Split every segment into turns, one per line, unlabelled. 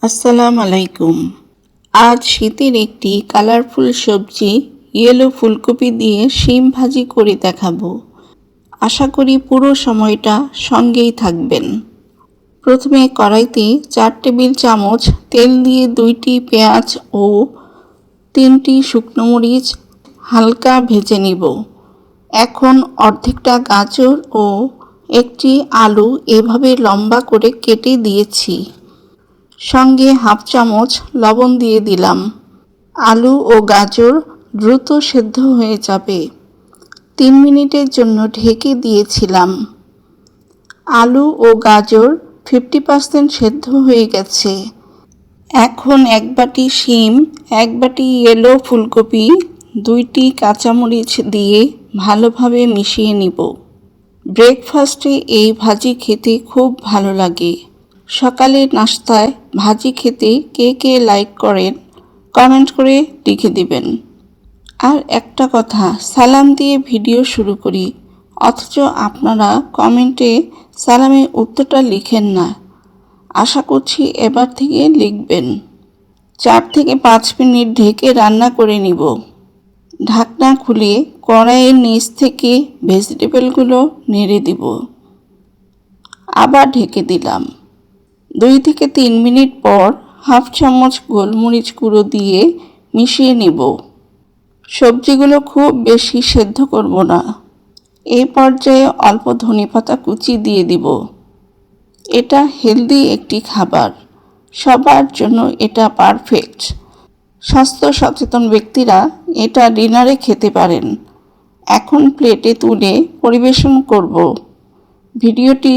আসসালামু আলাইকুম। আজ শীতের একটি কালারফুল সবজি ইয়েলো ফুলকপি দিয়ে শিম ভাজি করে দেখাবো। আশা করি পুরো সময়টা সঙ্গেই থাকবেন। প্রথমে কড়াইতে 4 টেবিল চামচ তেল দিয়ে 2টি পেঁয়াজ ও 3টি শুকনো মরিচ হালকা ভেজে নিব। এখন অর্ধেকটা গাজর ও একটি আলু এভাবে লম্বা করে কেটে দিয়েছি। সঙ্গে হাফ চামচ লবণ দিয়ে দিলাম। আলু ও গাজর দ্রুত সেদ্ধ হয়ে যাবে। 3 মিনিটের জন্য ঢেকে দিয়েছিলাম। আলু ও গাজর 50% সেদ্ধ হয়ে গেছে। এখন 1 বাটি শিম, 1 বাটি ইয়েলো ফুলকপি, 2টি কাঁচামরিচ দিয়ে ভালোভাবে মিশিয়ে নিব। ব্রেকফাস্টে এই ভাজি খেতে খুব ভালো লাগে। সকালের নাস্তায় ভাজি খেতে কে কে লাইক করেন কমেন্ট করে লিখে দিবেন। আর একটা কথা, সালাম দিয়ে ভিডিও শুরু করি অথচ আপনারা কমেন্টে সালামের উত্তরটা লিখেন না। আশা করছি এবার থেকে লিখবেন। 4 থেকে 5 মিনিট ঢেকে রান্না করে নিব। ঢাকনা খুলে কড়াইয়ের নিচ থেকে ভেজিটেবলগুলো নেড়ে দিব। আবার ঢেকে দিলাম। 2 থেকে 3 মিনিট পর হাফ চামচ গোলমরিচ গুঁড়ো দিয়ে মিশিয়ে নিব। সবজিগুলো খুব বেশি সেদ্ধ করব না। এই পর্যায়ে অল্প ধনেপাতা কুচি দিয়ে দিব। এটা হেলদি একটি খাবার। সবার জন্য এটা পারফেক্ট। স্বাস্থ্য সচেতন ব্যক্তিরা এটা ডিনারে খেতে পারেন। এখন প্লেটে তুলে পরিবেশন করব। ভিডিওটি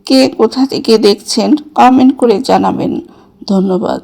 কে কোথা থেকে দেখছেন কমেন্ট করে জানাবেন। ধন্যবাদ।